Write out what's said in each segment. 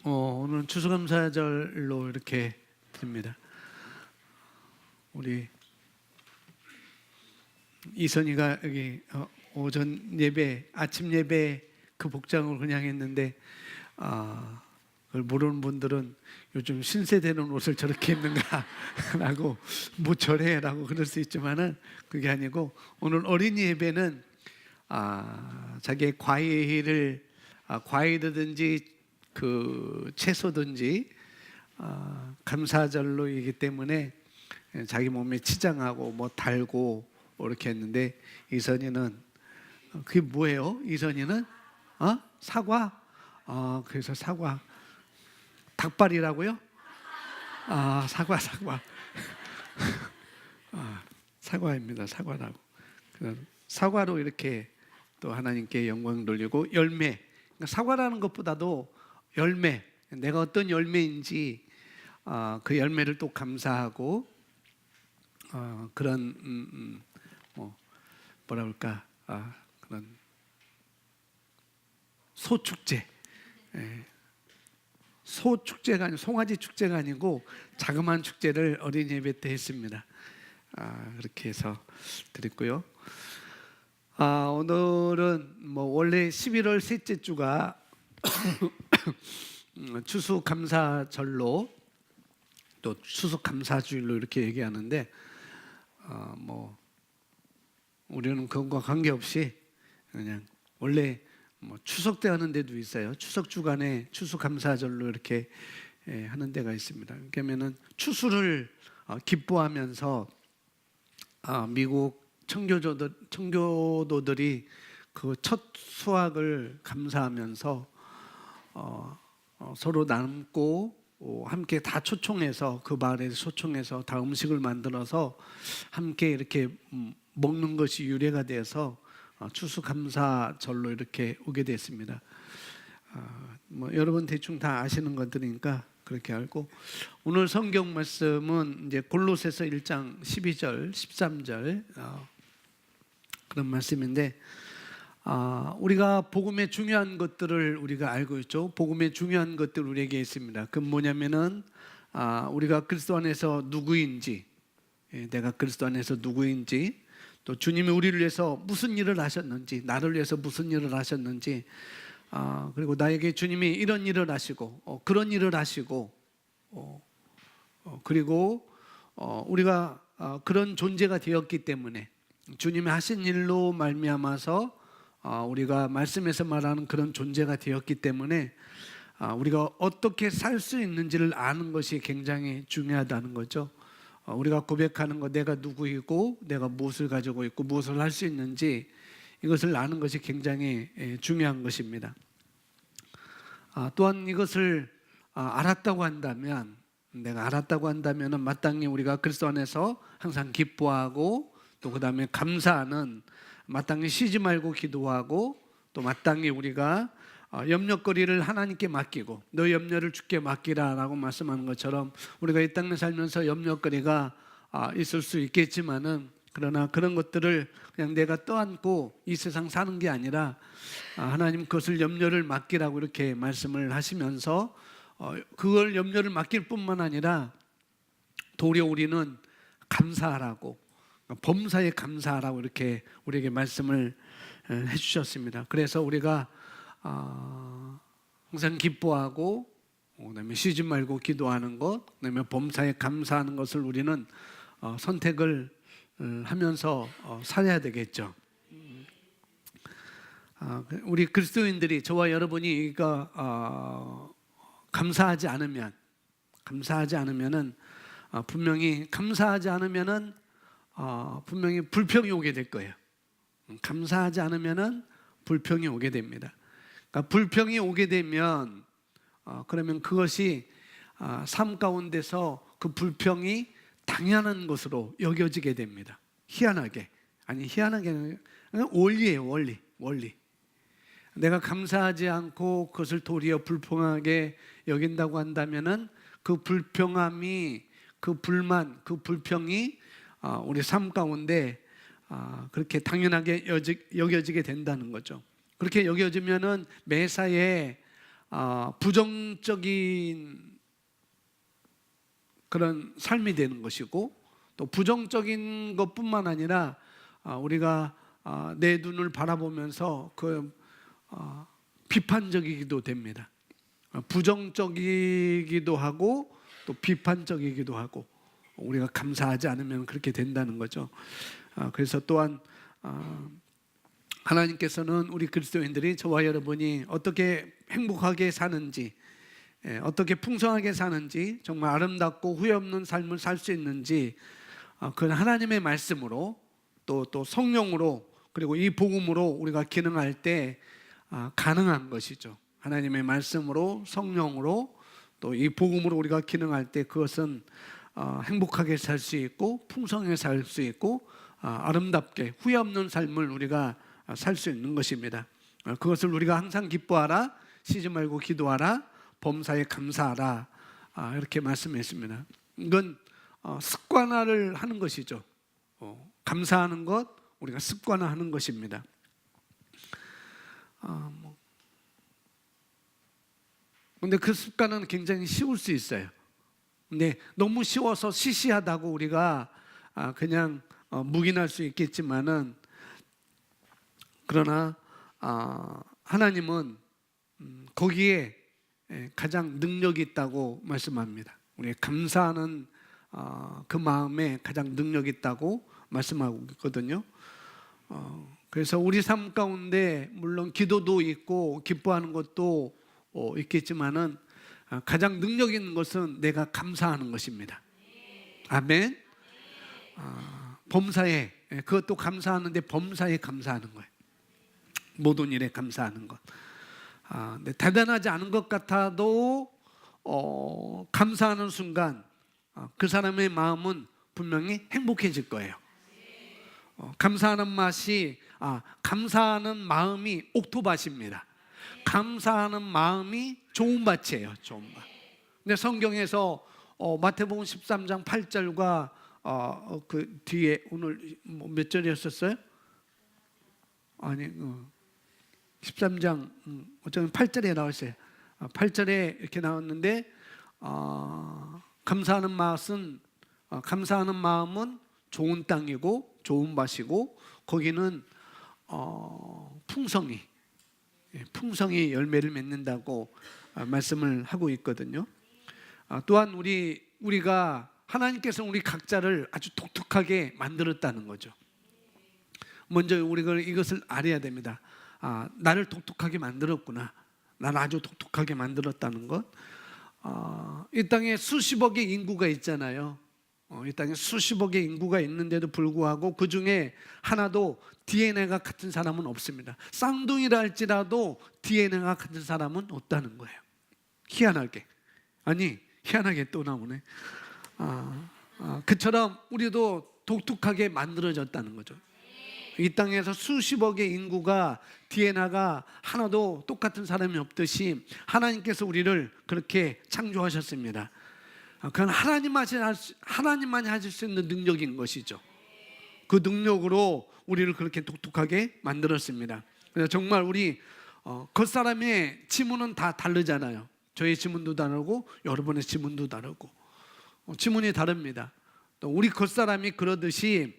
오늘은 추수감사절로 이렇게 드립니다. 우리 이선이가 여기 오전 예배, 아침 예배 그 복장을 그냥 했는데 그걸 모르는 분들은 요즘 신세대는 옷을 저렇게 입는가라고 무철해라고 그럴 수 있지만은 그게 아니고 오늘 어린이 예배는 자기의 과일이든지 그 채소든지 감사절로이기 때문에 자기 몸에 치장하고 뭐 달고 이렇게 했는데 이선이는 그게 뭐예요? 이선이는 사과? 그래서 사과 닭발이라고요? 사과 사과입니다. 사과라고. 사과로 이렇게 또 하나님께 영광 돌리고 열매. 그러니까 사과라는 것보다도 열매. 내가 어떤 열매인지 그 열매를 또 감사하고 그런 뭐라 그럴까 그런 소축제. 소축제가 아니고 송아지 축제가 아니고 자그마한 축제를 어린이 예배 때 했습니다. 그렇게 해서 드렸고요. 오늘은 뭐 원래 11월 셋째 주가 추수감사절로 또 추수감사주일로 이렇게 얘기하는데 뭐 우리는 그것과 관계없이 그냥 원래 뭐 추석 때 하는 데도 있어요. 추석 주간에 추수감사절로 이렇게 하는 데가 있습니다. 그러면은 추수를 기뻐하면서 미국 청교도들이 그 첫 수확을 감사하면서 서로 나누고 함께 다 초청해서 그 마을에서 초청해서 다 음식을 만들어서 함께 이렇게 먹는 것이 유래가 되어서 추수감사절로 이렇게 오게 됐습니다. 뭐 여러분 대충 다 아시는 것들이니까 그렇게 알고 오늘 성경 말씀은 이제 골로새서 1장 12절, 13절 그런 말씀인데 우리가 복음의 중요한 것들을 우리가 알고 있죠. 복음의 중요한 것들 우리에게 있습니다. 그 뭐냐면은 우리가 그리스도 안에서 누구인지, 내가 그리스도 안에서 누구인지, 또 주님이 우리를 위해서 무슨 일을 하셨는지, 나를 위해서 무슨 일을 하셨는지, 그리고 나에게 주님이 이런 일을 하시고 그런 일을 하시고 그리고 우리가 그런 존재가 되었기 때문에 주님이 하신 일로 말미암아서 우리가 말씀에서 말하는 그런 존재가 되었기 때문에 우리가 어떻게 살 수 있는지를 아는 것이 굉장히 중요하다는 거죠. 우리가 고백하는 것, 내가 누구이고 내가 무엇을 가지고 있고 무엇을 할 수 있는지 이것을 아는 것이 굉장히 중요한 것입니다. 또한 이것을 알았다고 한다면, 내가 알았다고 한다면 마땅히 우리가 그리스도 안에서 항상 기뻐하고 또 그 다음에 감사하는, 마땅히 쉬지 말고 기도하고 또 마땅히 우리가 염려거리를 하나님께 맡기고 너 염려를 주께 맡기라 라고 말씀하는 것처럼 우리가 이 땅에 살면서 염려거리가 있을 수 있겠지만은 그러나 그런 것들을 그냥 내가 떠안고 이 세상 사는 게 아니라 하나님 그것을 염려를 맡기라고 이렇게 말씀을 하시면서 그걸 염려를 맡길 뿐만 아니라 도리어 우리는 감사하라고, 범사에 감사하라고 이렇게 우리에게 말씀을 해주셨습니다. 그래서 우리가 항상 기뻐하고 그다음에 쉬지 말고 기도하는 것, 그다음에 범사에 감사하는 것을 우리는 선택을 하면서 살아야 되겠죠. 우리 그리스도인들이, 저와 여러분이 이거 감사하지 않으면은 분명히 감사하지 않으면은 분명히 불평이 오게 될 거예요. 감사하지 않으면은 불평이 오게 됩니다. 그러니까 불평이 오게 되면 그러면 그것이 삶 가운데서 그 불평이 당연한 것으로 여겨지게 됩니다. 희한하게 원리예요. 원리. 내가 감사하지 않고 그것을 도리어 불평하게 여긴다고 한다면은 그 불평함이, 그 불만, 그 불평이 우리 삶 가운데 그렇게 당연하게 여겨지게 된다는 거죠. 그렇게 여겨지면은 매사에 부정적인 그런 삶이 되는 것이고, 또 부정적인 것뿐만 아니라 우리가 내 눈을 바라보면서 비판적이기도 됩니다. 부정적이기도 하고 또 비판적이기도 하고, 우리가 감사하지 않으면 그렇게 된다는 거죠. 그래서 또한 하나님께서는 우리 그리스도인들이, 저와 여러분이 어떻게 행복하게 사는지, 어떻게 풍성하게 사는지, 정말 아름답고 후회 없는 삶을 살 수 있는지, 그건 하나님의 말씀으로 또 성령으로, 그리고 이 복음으로 우리가 기능할 때 가능한 것이죠. 하나님의 말씀으로, 성령으로, 또 이 복음으로 우리가 기능할 때 그것은 행복하게 살 수 있고 풍성하게 살 수 있고 아름답게 후회 없는 삶을 우리가 살 수 있는 것입니다. 그것을 우리가 항상 기뻐하라, 쉬지 말고 기도하라, 범사에 감사하라, 이렇게 말씀했습니다. 이건 습관화를 하는 것이죠. 감사하는 것, 우리가 습관화하는 것입니다. 근데 그 습관은 굉장히 쉬울 수 있어요. 근데 너무 쉬워서 시시하다고 우리가 그냥 묵인할 수 있겠지만은, 그러나 하나님은 거기에 가장 능력이 있다고 말씀합니다. 우리 감사하는 그 마음에 가장 능력이 있다고 말씀하고 있거든요. 그래서 우리 삶 가운데 물론 기도도 있고 기뻐하는 것도 있겠지만은 가장 능력 있는 것은 내가 감사하는 것입니다. 아멘. 범사에, 그것도 감사하는데 범사에 감사하는 거예요. 모든 일에 감사하는 것. 근데 대단하지 않은 것 같아도 감사하는 순간 그 사람의 마음은 분명히 행복해질 거예요. 감사하는 맛이, 감사하는 마음이 옥토밭입니다. 감사하는 마음이 좋은 밭이에요. 좋은 밭. 근데 성경에서 마태복음 13장 8절과 그 뒤에 오늘 몇 절이었었어요? 아니 13장 어쩌면 8절에 나왔어요. 8절에 이렇게 나왔는데 감사하는 마음은 좋은 땅이고 좋은 밭이고 거기는 풍성히 열매를 맺는다고 말씀을 하고 있거든요. 또한 우리가 하나님께서 우리 각자를 아주 독특하게 만들었다는 거죠. 먼저 우리가 이것을 알아야 됩니다. 나를 독특하게 만들었구나. 나를 아주 독특하게 만들었다는 것. 이 땅에 수십억의 인구가 있잖아요. 이 땅에 수십억의 인구가 있는데도 불구하고 그 중에 하나도 DNA가 같은 사람은 없습니다. 쌍둥이라 할지라도 DNA가 같은 사람은 없다는 거예요. 희한하게. 희한하게 또 나오네. 그처럼 우리도 독특하게 만들어졌다는 거죠. 이 땅에서 수십억의 인구가 DNA가 하나도 똑같은 사람이 없듯이 하나님께서 우리를 그렇게 창조하셨습니다. 그건 하나님만이 하실 수 있는 능력인 것이죠. 그 능력으로 우리를 그렇게 독특하게 만들었습니다. 그래서 정말 우리 겉사람의 지문은 다 다르잖아요. 저의 지문도 다르고 여러분의 지문도 다르고 지문이 다릅니다. 또 우리 겉사람이 그러듯이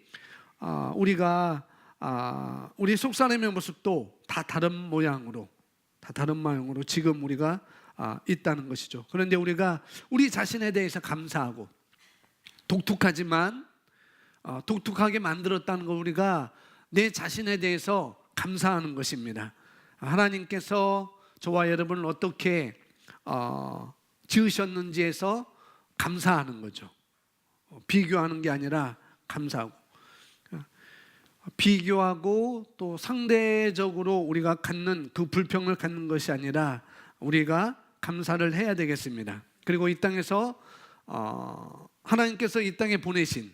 우리가 우리 속사람의 모습도 다 다른 모양으로 지금 우리가 있다는 것이죠. 그런데 우리가 우리 자신에 대해서 감사하고 독특하지만 독특하게 만들었다는 걸 우리가 내 자신에 대해서 감사하는 것입니다. 하나님께서 저와 여러분을 어떻게 지으셨는지에서 감사하는 거죠. 비교하는 게 아니라 감사하고, 비교하고 또 상대적으로 우리가 갖는 그 불평을 갖는 것이 아니라 우리가 감사를 해야 되겠습니다. 그리고 이 땅에서 하나님께서 이 땅에 보내신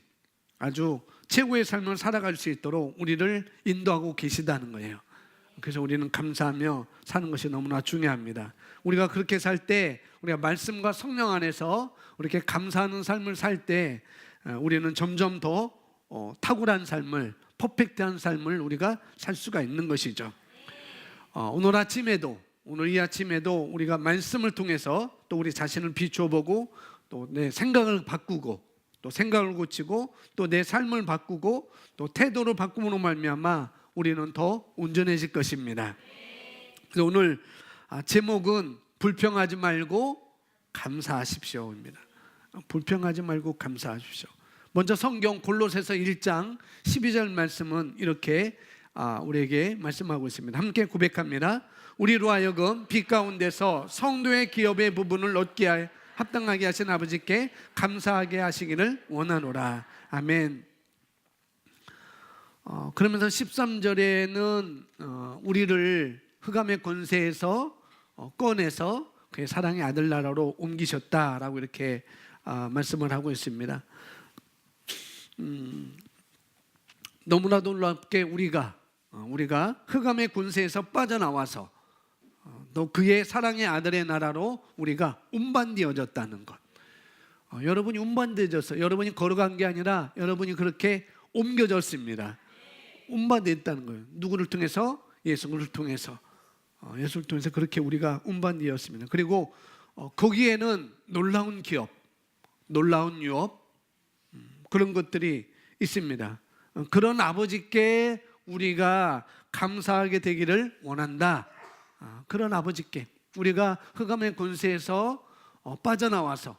아주 최고의 삶을 살아갈 수 있도록 우리를 인도하고 계시다는 거예요. 그래서 우리는 감사하며 사는 것이 너무나 중요합니다. 우리가 그렇게 살 때, 우리가 말씀과 성령 안에서 이렇게 감사하는 삶을 살 때 우리는 점점 더 탁월한 삶을, 퍼펙트한 삶을 우리가 살 수가 있는 것이죠. 오늘 아침에도 오늘 이 아침에도 우리가 말씀을 통해서 또 우리 자신을 비추어 보고 또 내 생각을 바꾸고 또 생각을 고치고 또 내 삶을 바꾸고 또 태도를 바꿈으로 말미암아 우리는 더 온전해질 것입니다. 그래서 오늘 제목은 불평하지 말고 감사하십시오입니다. 불평하지 말고 감사하십시오. 먼저 성경 골로새서 1장 12절 말씀은 이렇게 우리에게 말씀하고 있습니다. 함께 고백합니다. 우리로 하여금 빛 가운데서 성도의 기업의 부분을 얻게 합당하게 하신 아버지께 감사하게 하시기를 원하노라. 아멘. 그러면서 13절에는 우리를 흑암의 권세에서 꺼내서 그의 사랑의 아들 나라로 옮기셨다라고 이렇게 말씀을 하고 있습니다. 너무나도 놀랍게 우리가 흑암의 권세에서 빠져나와서 또 그의 사랑의 아들의 나라로 우리가 운반되어졌다는 것. 여러분이 운반되어졌어요. 여러분이 걸어간 게 아니라 여러분이 그렇게 옮겨졌습니다. 운반됐다는 거예요. 누구를 통해서? 예수를 통해서. 예수를 통해서 그렇게 우리가 운반되었습니다. 그리고 거기에는 놀라운 기업, 놀라운 유업, 그런 것들이 있습니다. 그런 아버지께 우리가 감사하게 되기를 원한다. 그런 아버지께 우리가 흑암의 권세에서 빠져나와서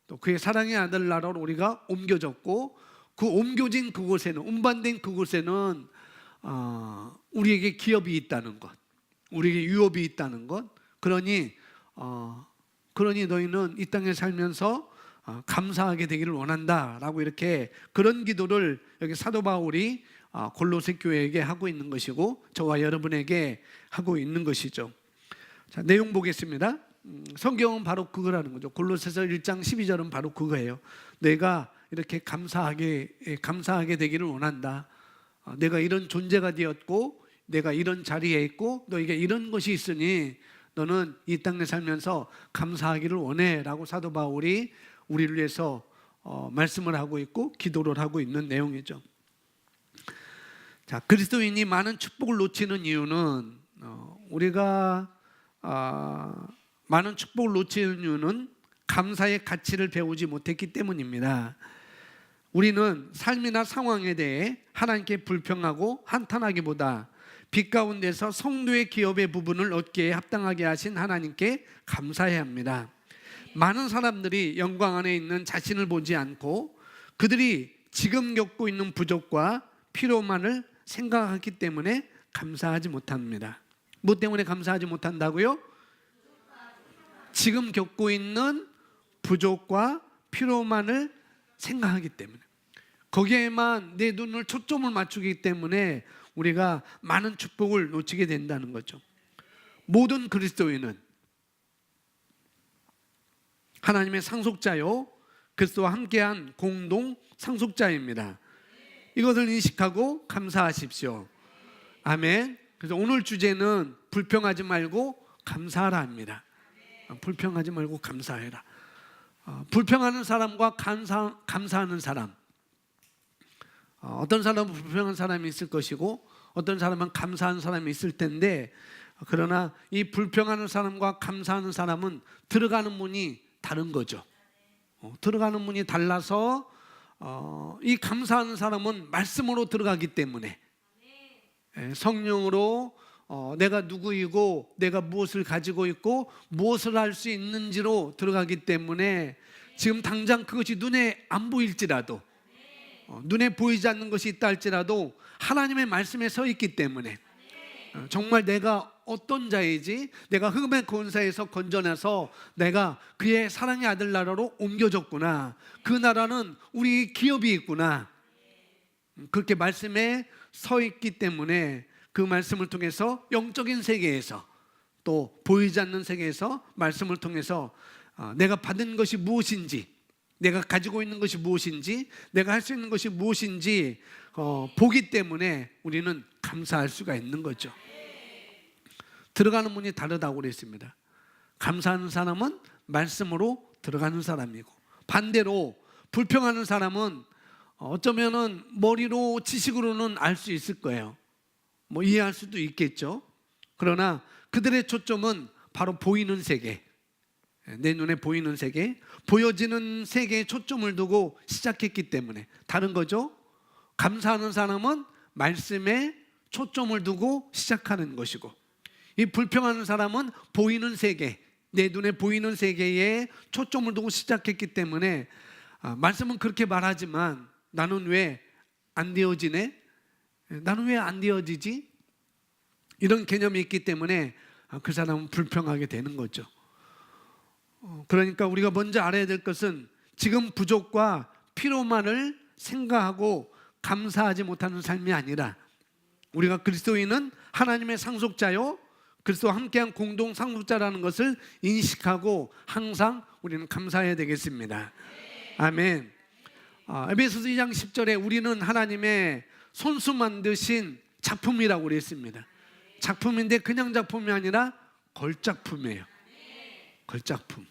또 그의 사랑의 아들 나라로 우리가 옮겨졌고, 그 옮겨진 그곳에는, 운반된 그곳에는 우리에게 기업이 있다는 것, 우리에게 유업이 있다는 것. 그러니 너희는 이 땅에 살면서 감사하게 되기를 원한다라고 이렇게 그런 기도를 여기 사도 바울이 골로새 교회에게 하고 있는 것이고 저와 여러분에게 하고 있는 것이죠. 자, 내용 보겠습니다. 성경은 바로 그거라는 거죠. 골로새서 1장 12절은 바로 그거예요. 내가 이렇게 감사하게 되기를 원한다. 내가 이런 존재가 되었고 내가 이런 자리에 있고 너에게 이런 것이 있으니 너는 이 땅에 살면서 감사하기를 원해 라고 사도 바울이 우리를 위해서 말씀을 하고 있고 기도를 하고 있는 내용이죠. 자, 그리스도인이 많은 축복을 놓치는 이유는 우리가 많은 축복을 놓치는 이유는 감사의 가치를 배우지 못했기 때문입니다. 우리는 삶이나 상황에 대해 하나님께 불평하고 한탄하기보다 빛 가운데서 성도의 기업의 부분을 얻기에 합당하게 하신 하나님께 감사해야 합니다. 많은 사람들이 영광 안에 있는 자신을 보지 않고 그들이 지금 겪고 있는 부족과 필요만을 생각하기 때문에 감사하지 못합니다. 뭐 때문에 감사하지 못한다고요? 지금 겪고 있는 부족과 필요만을 생각하기 때문에, 거기에만 내 눈을 초점을 맞추기 때문에 우리가 많은 축복을 놓치게 된다는 거죠. 모든 그리스도인은 하나님의 상속자요 그리스도와 함께한 공동 상속자입니다. 이것을 인식하고 감사하십시오. 아멘. 그래서 오늘 주제는 불평하지 말고 감사하라 합니다. 불평하지 말고 감사해라. 불평하는 사람과 감사하는 사람, 어떤 사람은 불평한 사람이 있을 것이고 어떤 사람은 감사하는 사람이 있을 텐데, 그러나 이 불평하는 사람과 감사하는 사람은 들어가는 문이 다른 거죠. 들어가는 문이 달라서 이 감사하는 사람은 말씀으로 들어가기 때문에, 성령으로 내가 누구이고 내가 무엇을 가지고 있고 무엇을 할 수 있는지로 들어가기 때문에 지금 당장 그것이 눈에 안 보일지라도, 눈에 보이지 않는 것이 있다 할지라도 하나님의 말씀에 서 있기 때문에 정말 내가 어떤 자이지, 내가 흑암의 권세에서 건져내서 내가 그의 사랑의 아들 나라로 옮겨졌구나, 그 나라는 우리 기업이 있구나, 그렇게 말씀에 서 있기 때문에 그 말씀을 통해서 영적인 세계에서 또 보이지 않는 세계에서 말씀을 통해서 내가 받은 것이 무엇인지, 내가 가지고 있는 것이 무엇인지, 내가 할 수 있는 것이 무엇인지 보기 때문에 우리는 감사할 수가 있는 거죠. 들어가는 문이 다르다고 그랬습니다. 감사하는 사람은 말씀으로 들어가는 사람이고, 반대로 불평하는 사람은 어쩌면은 머리로 지식으로는 알 수 있을 거예요. 뭐 이해할 수도 있겠죠. 그러나 그들의 초점은 바로 보이는 세계, 내 눈에 보이는 세계, 보여지는 세계에 초점을 두고 시작했기 때문에 다른 거죠. 감사하는 사람은 말씀에 초점을 두고 시작하는 것이고, 이 불평하는 사람은 보이는 세계, 내 눈에 보이는 세계에 초점을 두고 시작했기 때문에 말씀은 그렇게 말하지만 나는 왜 안 되어지네? 나는 왜 안 되어지지? 이런 개념이 있기 때문에 그 사람은 불평하게 되는 거죠. 그러니까 우리가 먼저 알아야 될 것은 지금 부족과 필요만을 생각하고 감사하지 못하는 삶이 아니라, 우리가 그리스도인은 하나님의 상속자요, 그리스도와 함께한 공동 상속자라는 것을 인식하고 항상 우리는 감사해야 되겠습니다. 아멘. 에베소서 2장 10절에 우리는 하나님의 손수 만드신 작품이라고 그랬습니다. 작품인데 그냥 작품이 아니라 걸작품이에요. 걸작품.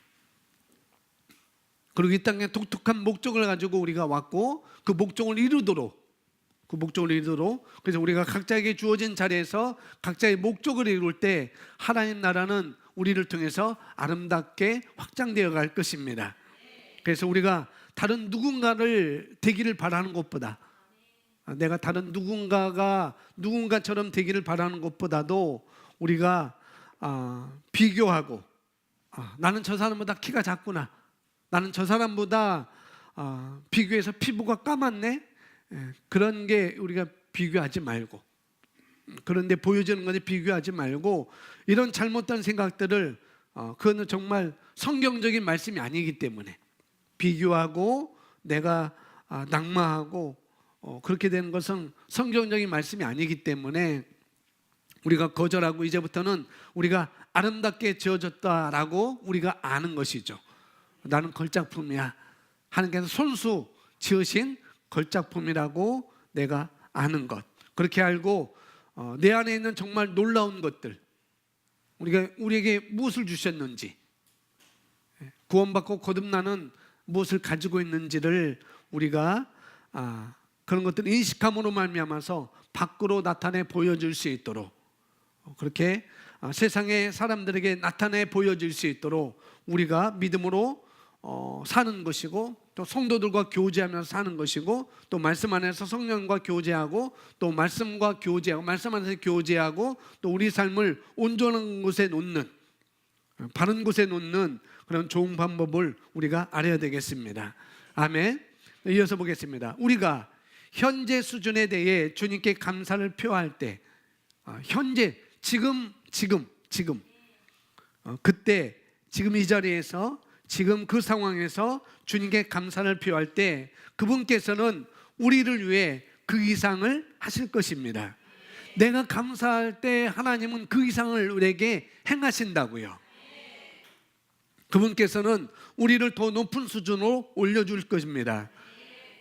그리고 이 땅에 독특한 목적을 가지고 우리가 왔고 그 목적을 이루도록, 그래서 우리가 각자에게 주어진 자리에서 각자의 목적을 이룰 때 하나님 나라는 우리를 통해서 아름답게 확장되어 갈 것입니다. 그래서 우리가 다른 누군가를 되기를 바라는 것보다, 내가 다른 누군가처럼 되기를 바라는 것보다도 우리가 비교하고, 나는 저 사람보다 키가 작구나, 나는 저 사람보다 비교해서 피부가 까맣네, 그런 게 우리가 비교하지 말고, 그런데 보여지는 건데 비교하지 말고, 이런 잘못된 생각들을 그거는 정말 성경적인 말씀이 아니기 때문에 비교하고 내가 낙마하고 그렇게 되는 것은 성경적인 말씀이 아니기 때문에 우리가 거절하고 이제부터는 우리가 아름답게 지어졌다라고 우리가 아는 것이죠. 나는 걸작품이야, 하나님께서 손수 지으신 걸작품이라고 내가 아는 것, 그렇게 알고 내 안에 있는 정말 놀라운 것들, 우리에게 무엇을 주셨는지, 구원받고 거듭나는 무엇을 가지고 있는지를 우리가 그런 것들을 인식함으로 말미암아서 밖으로 나타내 보여줄 수 있도록, 그렇게 세상의 사람들에게 나타내 보여줄 수 있도록 우리가 믿음으로 사는 것이고, 또 성도들과 교제하면서 사는 것이고, 또 말씀 안에서 성령과 교제하고, 또 말씀과 교제하고, 말씀 안에서 교제하고, 또 우리 삶을 온전한 곳에 놓는, 바른 곳에 놓는 그런 좋은 방법을 우리가 알아야 되겠습니다. 아멘. 이어서 보겠습니다. 우리가 현재 수준에 대해 주님께 감사를 표할 때, 현재, 지금, 그때, 지금 이 자리에서, 지금 그 상황에서 주님께 감사를 표할 때 그분께서는 우리를 위해 그 이상을 하실 것입니다. 내가 감사할 때 하나님은 그 이상을 우리에게 행하신다고요. 그분께서는 우리를 더 높은 수준으로 올려줄 것입니다.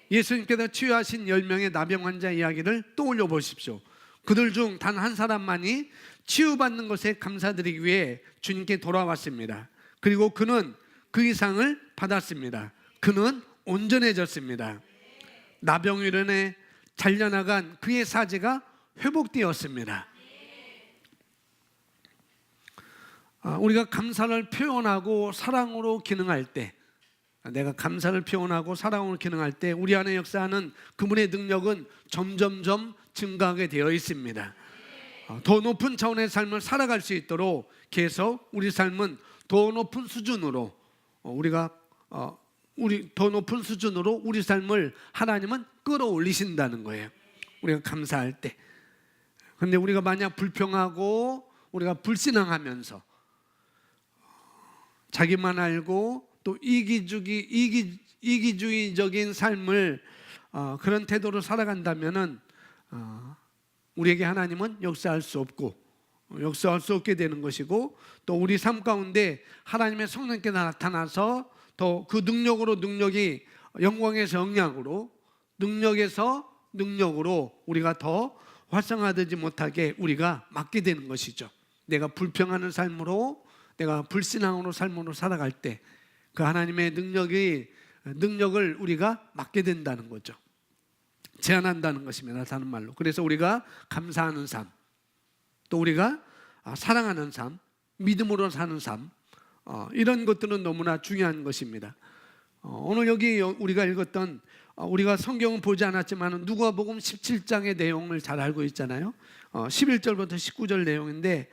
예수님께서 치유하신 10명의 나병 환자 이야기를 떠올려 보십시오. 그들 중 단 한 사람만이 치유받는 것에 감사드리기 위해 주님께 돌아왔습니다. 그리고 그는 그 이상을 받았습니다. 그는 온전해졌습니다. 나병이론에 잘려나간 그의 사지가 회복되었습니다. 우리가 감사를 표현하고 사랑으로 기능할 때, 내가 감사를 표현하고 사랑으로 기능할 때 우리 안에 역사하는 그분의 능력은 점점점 증가하게 되어 있습니다. 더 높은 차원의 삶을 살아갈 수 있도록 계속 우리 삶은 더 높은 수준으로 더 높은 수준으로 우리 삶을 하나님은 끌어올리신다는 거예요. 우리가 감사할 때. 그런데 우리가 만약 불평하고 우리가 불신앙하면서 자기만 알고 또 이기주의적인 삶을 그런 태도로 살아간다면은 우리에게 하나님은 역사할 수 없게 되는 것이고, 또 우리 삶 가운데 하나님의 성령께서 나타나서 더 그 능력이 영광에서 영향으로, 능력에서 능력으로 우리가 더 활성화되지 못하게 우리가 막게 되는 것이죠. 내가 불평하는 삶으로, 내가 불신앙으로 삶으로 살아갈 때 그 하나님의 능력을 우리가 막게 된다는 거죠. 제한한다는 것입니다. 다른 말로. 그래서 우리가 감사하는 삶, 또 우리가 사랑하는 삶, 믿음으로 사는 삶, 이런 것들은 너무나 중요한 것입니다. 오늘 여기 우리가 읽었던 우리가 성경은 보지 않았지만 누가복음 17장의 내용을 잘 알고 있잖아요. 11절부터 19절 내용인데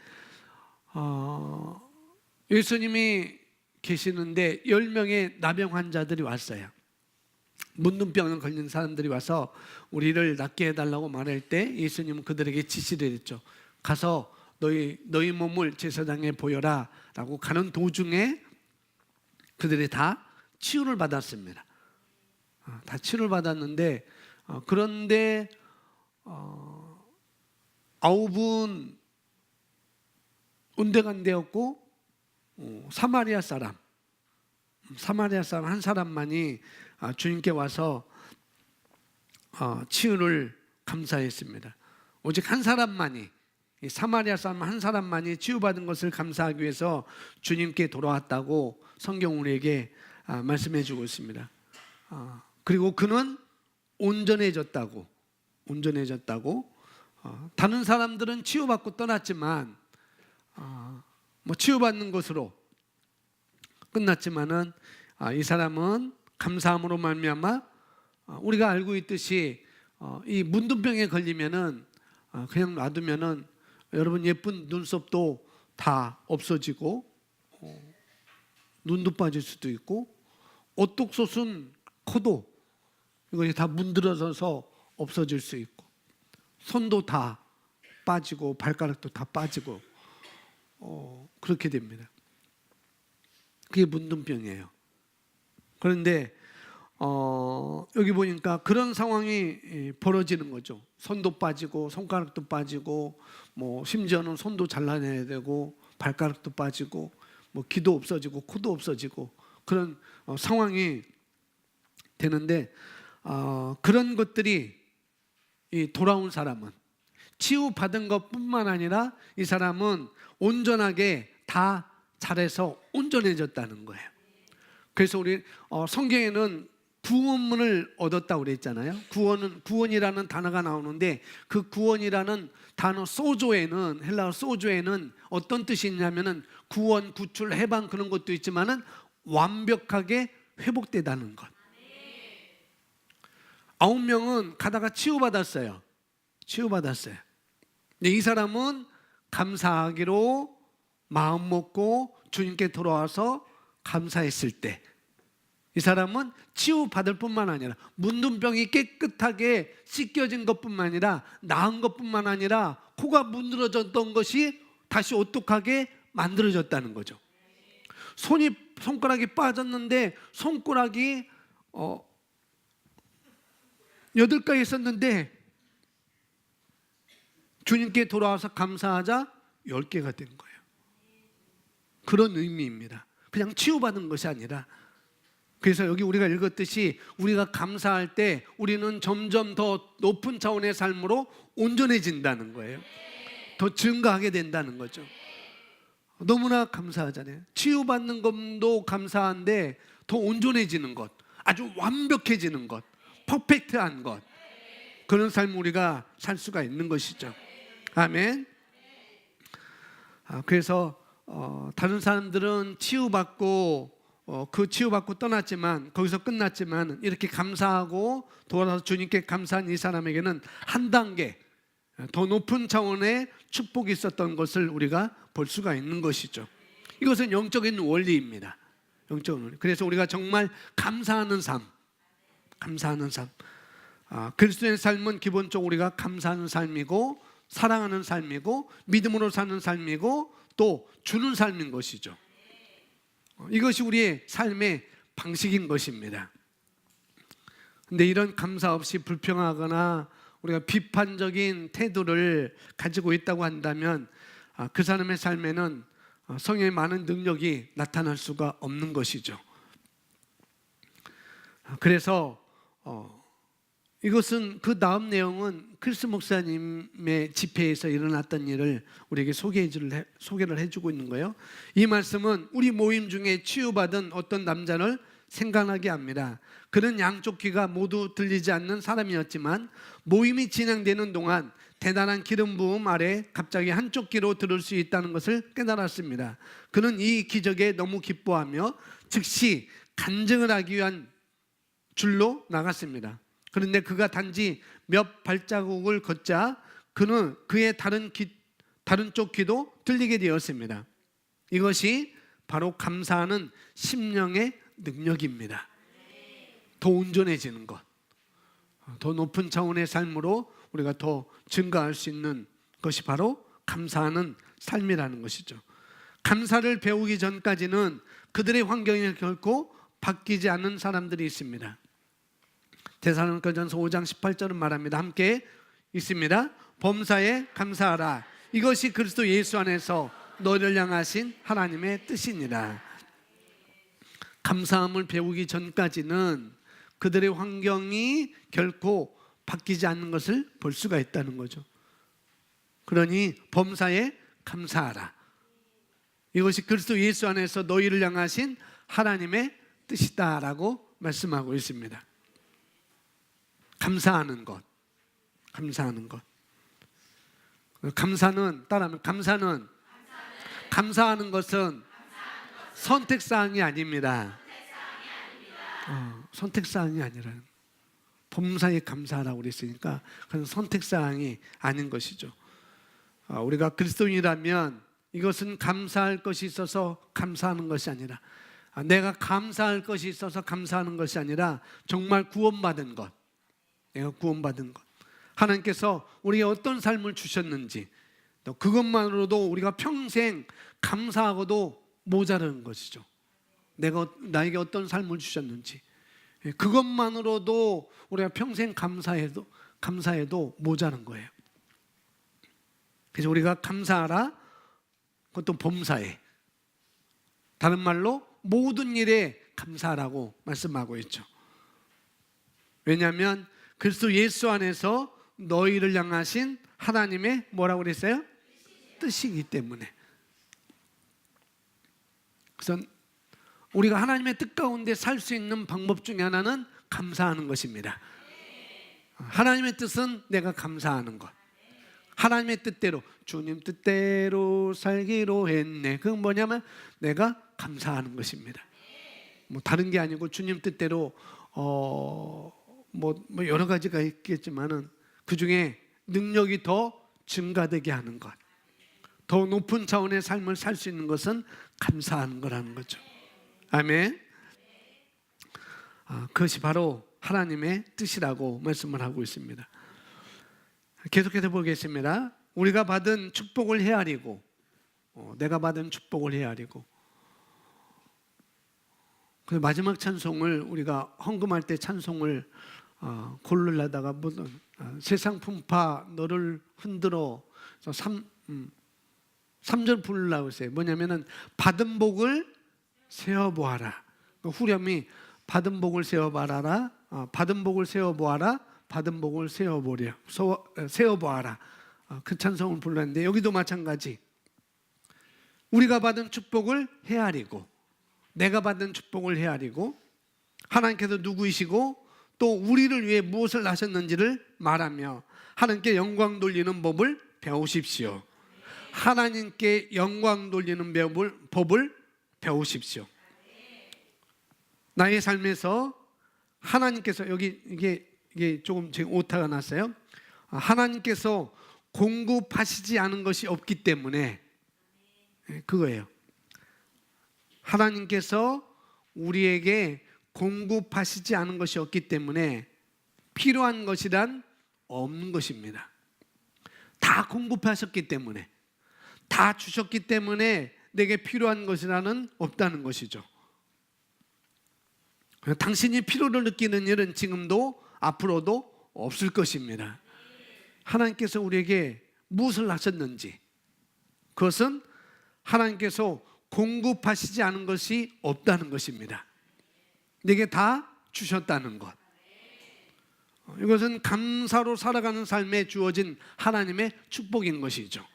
예수님이 계시는데 10명의 나병 환자들이 왔어요. 문둥병에 걸린 사람들이 와서 우리를 낫게 해달라고 말할 때 예수님은 그들에게 지시를 했죠. 가서 너희 몸을 제사장에 보여라 라고 가는 도중에 그들이 다 치유를 받았습니다. 다 치유를 받았는데 그런데 9분 온데간데였고 사마리아 사람 한 사람만이 주님께 와서 치유를 감사했습니다. 오직 한 사람만이, 이 사마리아 사람 한 사람만이 치유받은 것을 감사하기 위해서 주님께 돌아왔다고 성경 우리에게 말씀해 주고 있습니다. 그리고 그는 온전해졌다고 다른 사람들은 치유받고 떠났지만 치유받는 것으로 끝났지만은 이 사람은 감사함으로 말미암아 우리가 알고 있듯이 이 문둥병에 걸리면은 그냥 놔두면은 여러분 예쁜 눈썹도 다 없어지고 눈도 빠질 수도 있고 오똑 솟은 코도 이것이 다 문드러져서 없어질 수 있고 손도 다 빠지고 발가락도 다 빠지고 그렇게 됩니다. 그게 문둥병이에요. 그런데 여기 보니까 그런 상황이 벌어지는 거죠. 손도 빠지고 손가락도 빠지고 심지어는 손도 잘라내야 되고 발가락도 빠지고 귀도 없어지고 코도 없어지고 그런 상황이 되는데 그런 것들이 이 돌아온 사람은 치유받은 것뿐만 아니라 이 사람은 온전하게 다 잘해서 온전해졌다는 거예요. 그래서 우리 성경에는 구원문을 얻었다고 그랬잖아요. 구원이라는 단어가 나오는데 그 구원이라는 단어 소조에는 헬라어 소조에는 어떤 뜻이 있냐면은 구원, 구출, 해방 그런 것도 있지만은 완벽하게 회복되다는 것. 9명은 가다가 치유받았어요. 근데 이 사람은 감사하기로 마음 먹고 주님께 돌아와서 감사했을 때 이 사람은 치유받을 뿐만 아니라 문둥병이 깨끗하게 씻겨진 것뿐만 아니라 나은 것뿐만 아니라 코가 문드러졌던 것이 다시 오똑하게 만들어졌다는 거죠. 손가락이 빠졌는데 손가락이 8가지 있었는데 주님께 돌아와서 감사하자 10개가 된 거예요. 그런 의미입니다. 그냥 치유받은 것이 아니라 그래서 여기 우리가 읽었듯이 우리가 감사할 때 우리는 점점 더 높은 차원의 삶으로 온전해진다는 거예요. 더 증가하게 된다는 거죠. 너무나 감사하잖아요. 치유받는 것도 감사한데 더 온전해지는 것, 아주 완벽해지는 것, 퍼펙트한 것, 그런 삶을 우리가 살 수가 있는 것이죠. 아멘. 그래서 다른 사람들은 치유받고 치유받고 떠났지만 거기서 끝났지만 이렇게 감사하고 돌아서 주님께 감사한 이 사람에게는 한 단계 더 높은 차원의 축복이 있었던 것을 우리가 볼 수가 있는 것이죠. 이것은 영적인 원리입니다. 영적인 원리. 그래서 우리가 정말 감사하는 삶, 그리스도의 삶은 기본적으로 우리가 감사하는 삶이고 사랑하는 삶이고 믿음으로 사는 삶이고 또 주는 삶인 것이죠. 이것이 우리의 삶의 방식인 것입니다. 그런데 이런 감사 없이 불평하거나 우리가 비판적인 태도를 가지고 있다고 한다면 그 사람의 삶에는 성령의 많은 능력이 나타날 수가 없는 것이죠. 그래서 이것은 그 다음 내용은 크리스 목사님의 집회에서 일어났던 일을 우리에게 소개를 해주고 있는 거예요. 이 말씀은 우리 모임 중에 치유받은 어떤 남자를 생각나게 합니다. 그는 양쪽 귀가 모두 들리지 않는 사람이었지만 모임이 진행되는 동안 대단한 기름 부음 아래 갑자기 한쪽 귀로 들을 수 있다는 것을 깨달았습니다. 그는 이 기적에 너무 기뻐하며 즉시 간증을 하기 위한 줄로 나갔습니다. 그런데 그가 단지 몇 발자국을 걷자 그는 그의 다른 쪽 귀도 들리게 되었습니다. 이것이 바로 감사하는 심령의 능력입니다. 더 온전해지는 것, 더 높은 차원의 삶으로 우리가 더 증가할 수 있는 것이 바로 감사하는 삶이라는 것이죠. 감사를 배우기 전까지는 그들의 환경이 결코 바뀌지 않는 사람들이 있습니다. 데살로니가전서 5장 18절은 말합니다. 함께 읽습니다. 범사에 감사하라. 이것이 그리스도 예수 안에서 너희를 향하신 하나님의 뜻이니라. 감사함을 배우기 전까지는 그들의 환경이 결코 바뀌지 않는 것을 볼 수가 있다는 거죠. 그러니 범사에 감사하라. 이것이 그리스도 예수 안에서 너희를 향하신 하나님의 뜻이다라고 말씀하고 있습니다. 감사하는 것, 감사하는 것. 감사는 따라하면 감사하는 것은 선택사항이 아닙니다. 선택사항이 아니라 범사에 감사하라고 그랬으니까 그건 선택사항이 아닌 것이죠. 우리가 그리스도인이라면 이것은 감사할 것이 있어서 감사하는 것이 아니라, 내가 감사할 것이 있어서 감사하는 것이 아니라 정말 구원받은 것, 내가 구원받은 것, 하나님께서 우리에게 어떤 삶을 주셨는지, 또 그것만으로도 우리가 평생 감사하고도 모자라는 것이죠. 나에게 어떤 삶을 주셨는지, 그것만으로도 우리가 평생 감사해도 모자란 거예요. 그래서 우리가 감사하라, 그것도 범사에, 다른 말로 모든 일에 감사하라고 말씀하고 있죠. 왜냐하면 그리스도 예수 안에서 너희를 향하신 하나님의 뭐라고 그랬어요? 뜻이기 때문에. 그래서 우리가 하나님의 뜻 가운데 살 수 있는 방법 중에 하나는 감사하는 것입니다. 하나님의 뜻은 내가 감사하는 것. 하나님의 뜻대로, 주님 뜻대로 살기로 했네. 그건 뭐냐면 내가 감사하는 것입니다. 뭐 다른 게 아니고 주님 뜻대로 뭐 여러 가지가 있겠지만은 그 중에 능력이 더 증가되게 하는 것, 더 높은 차원의 삶을 살 수 있는 것은 감사하는 거라는 거죠. 아멘. 그것이 바로 하나님의 뜻이라고 말씀을 하고 있습니다. 계속해서 보겠습니다. 우리가 받은 축복을 헤아리고, 내가 받은 축복을 헤아리고, 그 마지막 찬송을 우리가 헌금할 때 찬송을 고르려다가 세상 풍파 너를 흔들어 3절 부르려고 했어요. 뭐냐면은 받은 복을 세어보아라. 후렴이 받은 복을 세어보아라, 받은 복을 세어보아라, 받은 복을 세어보아라. 그 찬송을 불렀는데 여기도 마찬가지. 우리가 받은 축복을 헤아리고, 내가 받은 축복을 헤아리고, 하나님께서 누구이시고 또 우리를 위해 무엇을 하셨는지를 말하며 하나님께 영광 돌리는 법을 배우십시오. 하나님께 영광 돌리는 법을 배우십시오. 나의 삶에서 하나님께서, 여기 이게 조금 지금 오타가 났어요. 하나님께서 공급하시지 않은 것이 없기 때문에, 그거예요. 하나님께서 우리에게 공급하시지 않은 것이 없기 때문에 필요한 것이란 없는 것입니다. 다 공급하셨기 때문에, 다 주셨기 때문에 내게 필요한 것이라는 없다는 것이죠. 당신이 필요를 느끼는 일은 지금도 앞으로도 없을 것입니다. 하나님께서 우리에게 무엇을 하셨는지, 그것은 하나님께서 공급하시지 않은 것이 없다는 것입니다. 내게 다 주셨다는 것. 이것은 감사로 살아가는 삶에 주어진 하나님의 축복인 것이죠.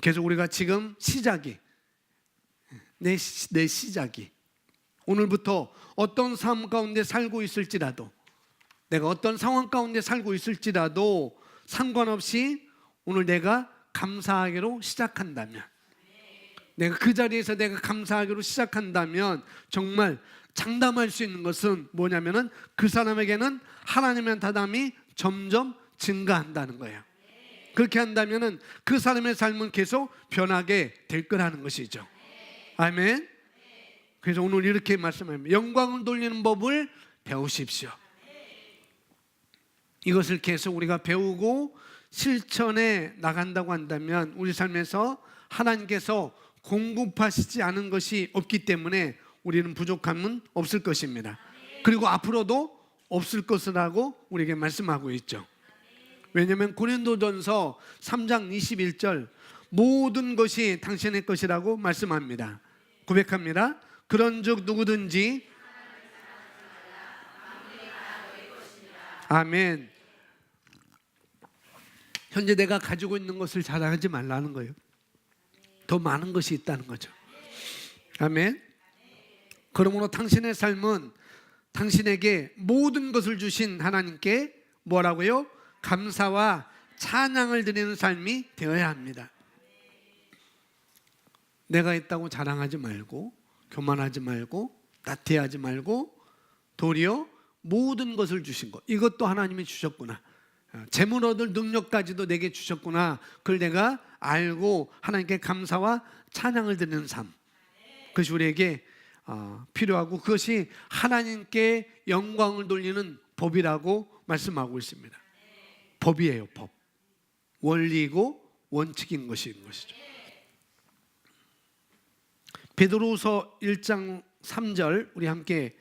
계속 우리가 지금 내 시작이 오늘부터 어떤 삶 가운데 살고 있을지라도, 내가 어떤 상황 가운데 살고 있을지라도 상관없이 오늘 내가 감사하기로 시작한다면, 내가 그 자리에서 내가 감사하기로 시작한다면 정말 장담할 수 있는 것은 뭐냐면은 그 사람에게는 하나님의 다담이 점점 증가한다는 거예요. 그렇게 한다면은 그 사람의 삶은 계속 변하게 될 거라는 것이죠. 아멘. 그래서 오늘 이렇게 말씀합니다. 영광을 돌리는 법을 배우십시오. 이것을 계속 우리가 배우고 실천해 나간다고 한다면 우리 삶에서 하나님께서 공급하시지 않은 것이 없기 때문에 우리는 부족함은 없을 것입니다. 그리고 앞으로도 없을 것이라고 우리에게 말씀하고 있죠. 왜냐하면 고린도전서 3장 21절 모든 것이 당신의 것이라고 말씀합니다. 고백합니다. 그런즉 누구든지 아멘. 현재 내가 가지고 있는 것을 자랑하지 말라는 거예요. 더 많은 것이 있다는 거죠. 아멘. 그러므로 당신의 삶은 당신에게 모든 것을 주신 하나님께 뭐라고요? 감사와 찬양을 드리는 삶이 되어야 합니다. 내가 있다고 자랑하지 말고, 교만하지 말고, 나태하지 말고, 도리어 모든 것을 주신 것, 이것도 하나님이 주셨구나, 재물 얻을 능력까지도 내게 주셨구나, 그걸 내가 알고 하나님께 감사와 찬양을 드리는 삶, 그것이 우리에게 필요하고 그것이 하나님께 영광을 돌리는 법이라고 말씀하고 있습니다. 법이에요. 법. 원리고 원칙인 것이죠. 베드로후서 1장 3절 우리 함께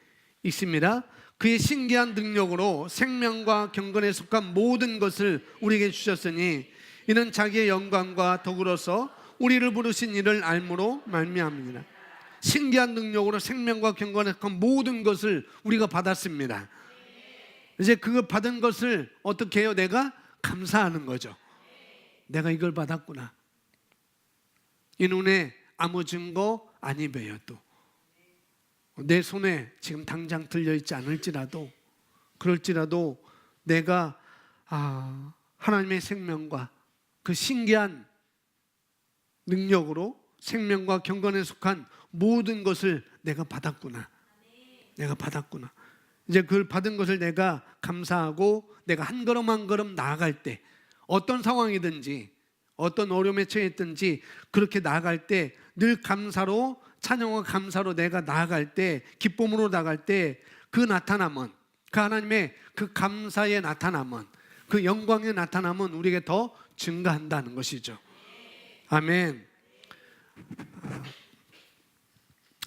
읽습니다. 그의 신기한 능력으로 생명과 경건에 속한 모든 것을 우리에게 주셨으니 이는 자기의 영광과 더불어서 우리를 부르신 이를 알므로 말미암으니라. 신기한 능력으로 생명과 경건에 속한 모든 것을 우리가 받았습니다. 이제 그거 받은 것을 어떻게 해요? 내가 감사하는 거죠. 내가 이걸 받았구나. 이 눈에 아무 증거 안 입어도 내 손에 지금 당장 들려있지 않을지라도 그럴지라도 내가 하나님의 생명과 그 신기한 능력으로 생명과 경건에 속한 모든 것을 내가 받았구나. 내가 받았구나. 이제 그걸 받은 것을 내가 감사하고 내가 한 걸음 한 걸음 나아갈 때 어떤 상황이든지 어떤 어려움에 처했든지 그렇게 나아갈 때 늘 감사로 찬양과 감사로 내가 나아갈 때 기쁨으로 나아갈 때 그 나타남은 그 하나님의 그 감사의 나타남은 그 영광의 나타남은 우리에게 더 증가한다는 것이죠. 아멘.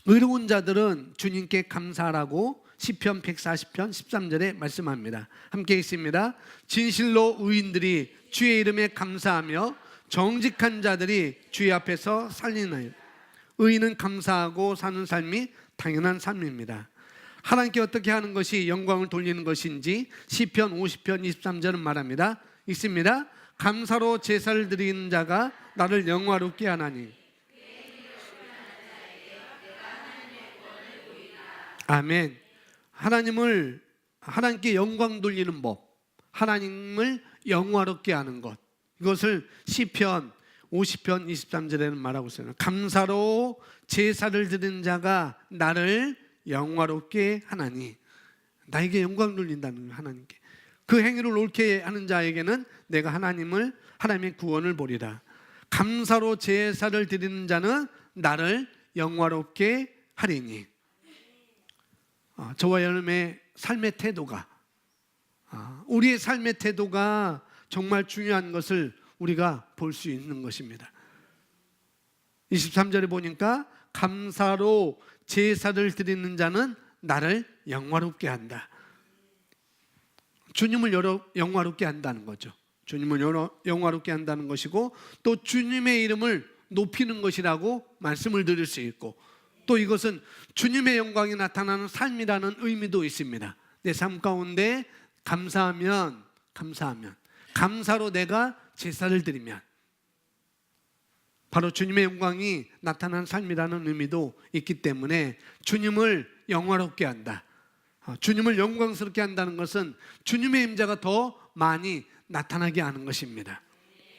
의로운 자들은 주님께 감사하라고 시편 140편 13절에 말씀합니다. 함께 읽습니다. 진실로 의인들이 주의 이름에 감사하며 정직한 자들이 주의 앞에서 살리나요. 의인은 감사하고 사는 삶이 당연한 삶입니다. 하나님께 어떻게 하는 것이 영광을 돌리는 것인지 시편 50편 23절은 말합니다. 읽습니다. 감사로 제사를 드리는 자가 나를 영화롭게 하나니. 아멘. 하나님께 영광 돌리는 법, 하나님을 영화롭게 하는 것, 이것을 시편 50편 23절에는 말하고 있어요. 감사로 제사를 드리는 자가 나를 영화롭게 하나니. 나에게 영광 돌린다는 하나님께. 그 행위를 옳게 하는 자에게는 내가 하나님의 구원을 보리라. 감사로 제사를 드리는 자는 나를 영화롭게 하리니. 저와 여러분의 삶의 태도가, 우리의 삶의 태도가 정말 중요한 것을 우리가 볼 수 있는 것입니다. 23절에 보니까 감사로 제사를 드리는 자는 나를 영화롭게 한다. 주님을 영화롭게 한다는 거죠. 주님을 영화롭게 한다는 것이고 또 주님의 이름을 높이는 것이라고 말씀을 드릴 수 있고 또 이것은 주님의 영광이 나타나는 삶이라는 의미도 있습니다. 내 삶 가운데 감사하면 감사로 내가 제사를 드리면 바로 주님의 영광이 나타나는 삶이라는 의미도 있기 때문에 주님을 영화롭게 한다. 주님을 영광스럽게 한다는 것은 주님의 임재가 더 많이 나타나게 하는 것입니다.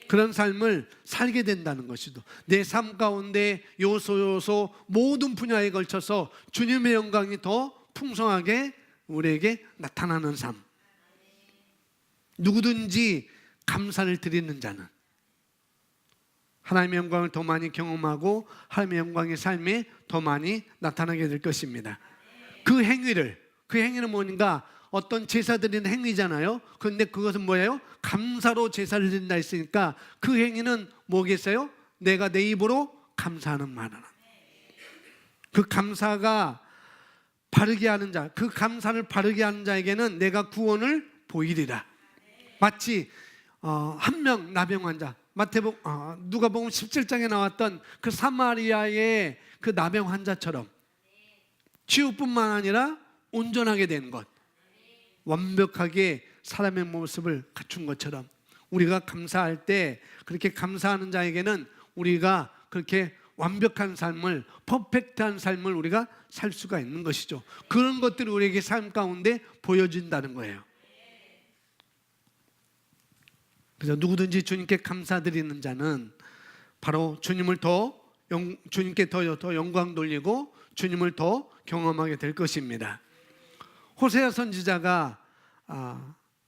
그런 삶을 살게 된다는 것이죠. 내 삶 가운데 요소 모든 분야에 걸쳐서 주님의 영광이 더 풍성하게 우리에게 나타나는 삶. 누구든지 감사를 드리는 자는 하나님의 영광을 더 많이 경험하고 하나님의 영광의 삶에 더 많이 나타나게 될 것입니다. 그 행위는 뭔가 어떤 제사 드리는 행위잖아요. 그런데 그것은 뭐예요? 감사로 제사를 드린다 했으니까 그 행위는 뭐겠어요? 내가 내 입으로 감사하는 말 하나. 그 감사가 바르게 하는 자, 그 감사를 바르게 하는 자에게는 내가 구원을 보이리라. 마치 한 명 나병 환자, 누가복음 17장에 나왔던 그 사마리아의 그 나병 환자처럼 치유뿐만 아니라 온전하게 된 것, 완벽하게 사람의 모습을 갖춘 것처럼 우리가 감사할 때 그렇게 감사하는 자에게는 우리가 그렇게 완벽한 삶을, 퍼펙트한 삶을 우리가 살 수가 있는 것이죠. 그런 것들이 우리에게 삶 가운데 보여진다는 거예요. 그래서 누구든지 주님께 감사드리는 자는 바로 주님께 더 영광 돌리고 주님을 더 경험하게 될 것입니다. 호세아 선지자가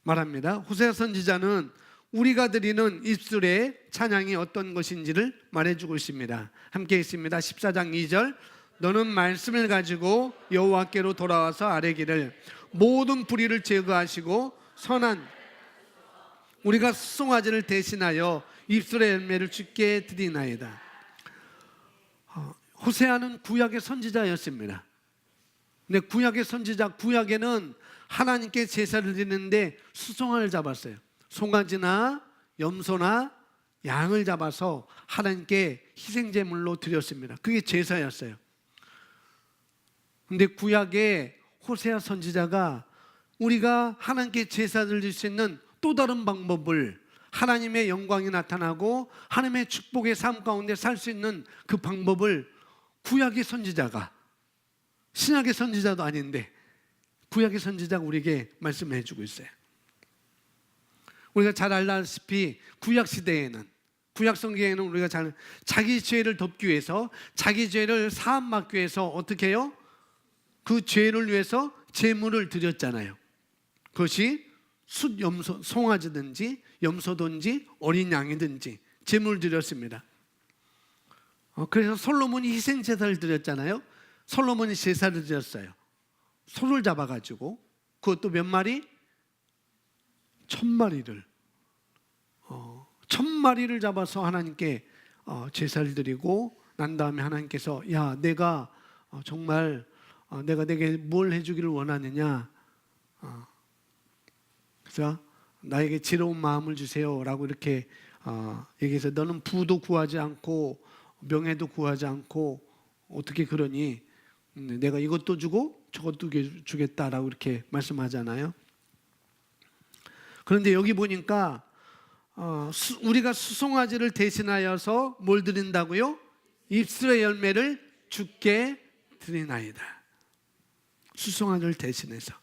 말합니다. 호세아 선지자는 우리가 드리는 입술의 찬양이 어떤 것인지를 말해주고 있습니다. 함께 있습니다. 14장 2절. 너는 말씀을 가지고 여호와께로 돌아와서 아뢰기를 모든 불의를 제거하시고 선한 우리가 수송아지를 대신하여 입술의 열매를 주께 드리나이다. 호세아는 구약의 선지자였습니다. 근데 구약의 선지자, 구약에는 하나님께 제사를 드리는데 수송아를 잡았어요. 송아지나 염소나 양을 잡아서 하나님께 희생제물로 드렸습니다. 그게 제사였어요. 근데 구약의 호세아 선지자가 우리가 하나님께 제사 드릴 수 있는 또 다른 방법을, 하나님의 영광이 나타나고 하나님의 축복의 삶 가운데 살 수 있는 그 방법을 구약의 선지자가, 신약의 선지자도 아닌데 구약의 선지자가 우리에게 말씀해 주고 있어요. 우리가 잘 알다시피 구약 시대에는, 구약 성경에는 우리가 자기 죄를 덮기 위해서, 자기 죄를 사함받기 위해서 어떻게 해요? 그 죄를 위해서 제물을 드렸잖아요. 그것이 숫염소, 송아지든지 염소든지 어린 양이든지 제물을 드렸습니다. 그래서 솔로몬이 희생제사를 드렸잖아요. 솔로몬이 제사를 드렸어요. 소를 잡아가지고, 그것도 몇 마리? 1000마리를 1000마리를 잡아서 하나님께 제사를 드리고 난 다음에 하나님께서 야, 내가 정말 내가 내게 뭘 해주기를 원하느냐, 그래서 나에게 지혜로운 마음을 주세요 라고 이렇게 얘기해서 너는 부도 구하지 않고 명예도 구하지 않고 어떻게 그러니 내가 이것도 주고 저것도 주겠다라고 이렇게 말씀하잖아요. 그런데 여기 보니까 우리가 수송아지를 대신하여서 뭘 드린다고요? 입술의 열매를 주께 드리나이다. 수송아지를 대신해서